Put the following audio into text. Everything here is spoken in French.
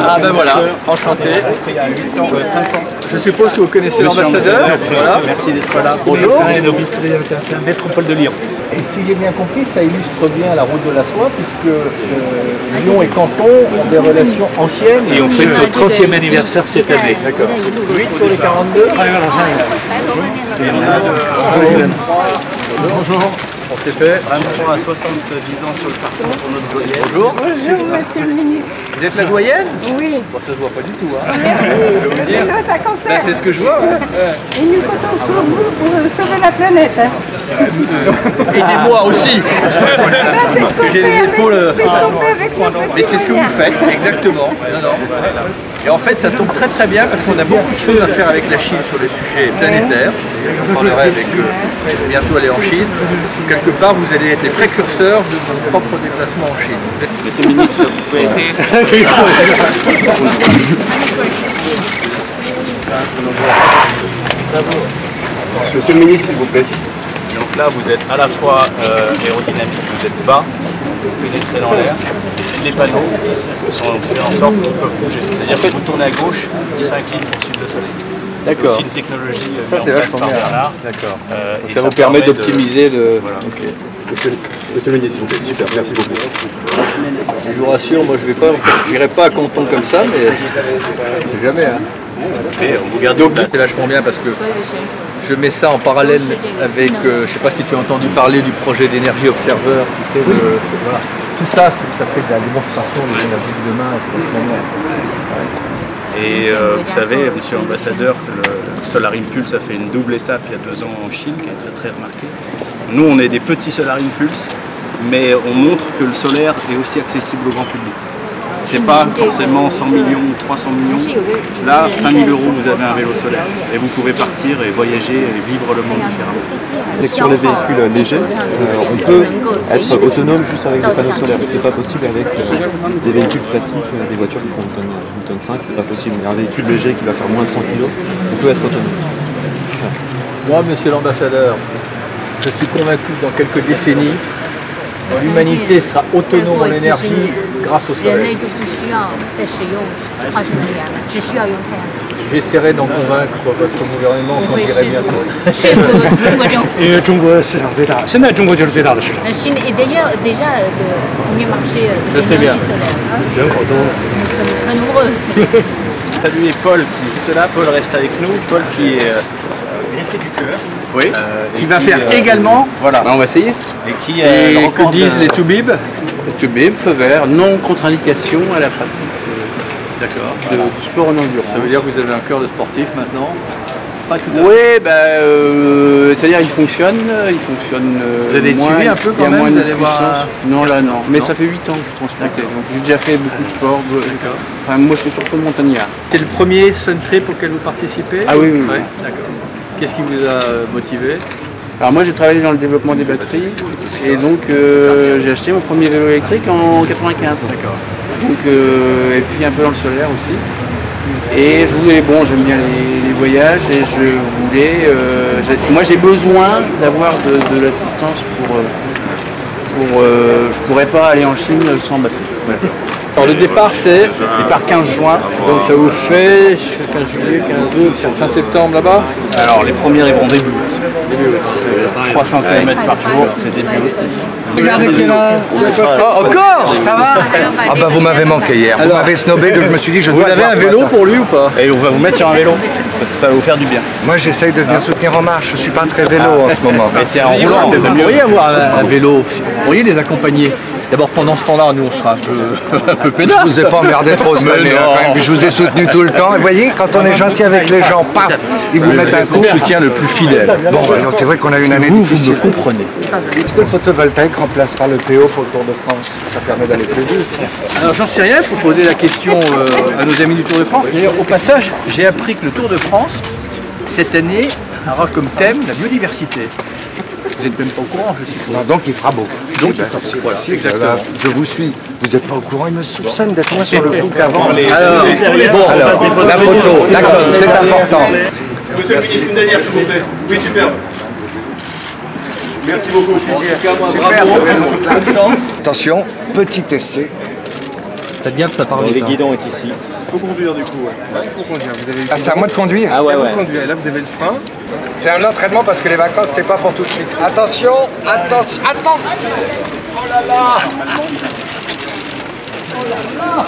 Ah ben voilà, enchanté. Je suppose que vous connaissez l'ambassadeur. Voilà. Merci d'être là. Bonjour. C'est la métropole de Lyon. Et si j'ai bien compris, ça illustre bien la route de la soie, puisque Lyon et Canton ont des relations anciennes. Et on fait notre 30e anniversaire cette année. D'accord. 8 sur les 42. Bonjour. On s'est fait 23 à 70 ans sur le parcours pour notre doyenne. Bonjour. Bonjour, monsieur le ministre. Vous êtes la doyenne? Oui. Bon, ça se voit pas du tout. Hein. Merci. Je veux dire. Ça Ben, concerne. c'est ce que je vois. Et nous comptons sur vous pour sauver la planète. Aidez-moi aussi. Parce que j'ai les épaules. C'est ce qu'on fait avec nos petits Mais c'est ce que vous moyens. faites, exactement. Non, non. Et en fait, ça tombe très très bien parce qu'on a beaucoup de choses à faire avec la Chine sur les sujets planétaires. Je parlerai avec bientôt aller en Chine. Quelque part, vous allez être les précurseurs de votre propre déplacement en Chine. Monsieur le ministre, vous pouvez essayer. Monsieur le ministre, s'il vous plaît. Donc là, vous êtes à la fois aérodynamique, vous êtes bas, vous pénétrez dans l'air. Les panneaux sont faits en sorte qu'ils peuvent bouger. C'est-à-dire que vous tournez à gauche, ils s'inclinent pour suivre le soleil. D'accord. C'est une technologie Ça, c'est vachement bien. Bernard. D'accord. Et Ça vous permet d'optimiser le... Voilà. Okay. Monsieur le ministre, s'il vous plaît. Super, merci beaucoup. Je vous rassure, moi je n'irai pas à Canton comme ça, mais c'est jamais. Hein. Et on vous garde Donc c'est vachement bien parce que je mets ça en parallèle avec, je ne sais pas si tu as entendu parler du projet d'énergie observeur, tu sais, voilà. Tout ça, ça fait de la démonstration de l'énergie de demain, c'est vachement bien. Et vous savez, monsieur l'ambassadeur, que le Solar Impulse a fait une double étape il y a 2 ans en Chine, qui est très très remarquée. Nous, on est des petits Solar Impulse, mais on montre que le solaire est aussi accessible au grand public. C'est pas forcément 100 millions ou 300 millions. Là, 5 000 €, vous avez un vélo solaire. Et vous pouvez partir et voyager et vivre le monde différemment. Et sur les véhicules légers, on peut être autonome juste avec des panneaux solaires. Ce n'est pas possible avec des véhicules classiques, des voitures qui font une tonne 5, c'est pas possible. Mais un véhicule léger qui va faire moins de 100 kg, on peut être autonome. Moi, monsieur l'ambassadeur, je suis convaincu que dans quelques décennies, l'humanité sera autonome en énergie grâce au soleil. J'essaierai d'en convaincre votre gouvernement quand j'irai bientôt. 因为中国市场最大，现在中国就是最大的市场， La Chine est d'ailleurs déjà le premier marché de Je sais bien. l'énergie solaire. 人口都 Nous sommes très nombreux. Saluer Paul qui est juste là. Paul reste avec nous. Paul qui est greffé du cœur. Oui. Qui va faire également, voilà. On va essayer. Et qui Et que disent les toubibs? Tubib, feu vert, non contre-indication à la pratique D'accord. de sport en endurance. Ça veut dire que vous avez un cœur de sportif maintenant? Pas tout à fait. Oui, c'est-à-dire il fonctionne Vous avez moins, suivi un peu il y a quand même, moins vous de allez voir puissance. Non, là non. Mais Non. ça fait 8 ans que je transportais, donc j'ai déjà fait beaucoup de sport. Enfin, moi je suis surtout montagnard. C'est le premier Sun Trip auquel vous participez? Ah oui, oui, oui. Ouais, d'accord. Qu'est-ce qui vous a motivé? Alors moi j'ai travaillé dans le développement des batteries et donc j'ai acheté mon premier vélo électrique en 95. D'accord. Donc, et puis un peu dans le solaire aussi. Et je voulais, bon, j'aime bien les voyages et je voulais, moi j'ai besoin d'avoir de l'assistance je pourrais pas aller en Chine sans batterie. Voilà. Alors le départ c'est départ 15 juin, donc ça vous fait 15 juillet, 15 août, c'est fin septembre là-bas? Alors les premiers ils vont début août. 300 km par jour, c'est début août. Regardez qui est là. Oh, encore? Ça va? Ah bah vous m'avez manqué hier, vous m'avez snobé, donc je me suis dit je Vous dois avez voir un ce vélo matin. pour lui ou pas? Et on va vous mettre sur un vélo, parce que ça va vous faire du bien. Moi j'essaye de venir soutenir En Marche, je suis pas très vélo en ce moment. Mais c'est en roulant, c'est Vous mieux. pourriez avoir un vélo, vous pourriez les accompagner. D'abord pendant ce temps-là, nous on sera un peu peinards. Je vous ai pas emmerdé trop cette année, hein, quand même. Je vous ai soutenu tout le temps. Et vous voyez, quand on est gentil avec les gens, paf, ils vous mettent un coup. Le soutien le plus fidèle. Bon, alors, c'est vrai qu'on a une année Vous difficile. me comprenez. Est-ce que le photovoltaïque remplacera le PO pour le Tour de France? Ça permet d'aller plus vite. Alors j'en sais rien, il faut poser la question à nos amis du Tour de France. D'ailleurs au passage, j'ai appris que le Tour de France, cette année, aura comme thème la biodiversité. Vous n'êtes même pas au courant, je suppose. Non, donc il fera beau. Donc il fera beau. Voilà, exactement. Je vous suis. Vous n'êtes pas au courant, il me soupçonne d'être moins sur le coup qu'avant. Alors, bon, la photo, d'accord, c'est important. Monsieur le ministre, une dernière, s'il vous plaît. Oui, superbe. Merci beaucoup. Super. Attention, petit essai. Peut-être bien que ça parle. Les guidons est ici. Il faut conduire du coup. Ouais, il faut conduire. Vous avez Ah, c'est à moi de conduire? Ah ouais, c'est à vous ouais. de conduire. Et là, vous avez le frein. C'est un entraînement parce que les vacances, c'est pas pour tout de suite. Attention, attention, attention. Oh là là. Oh là là.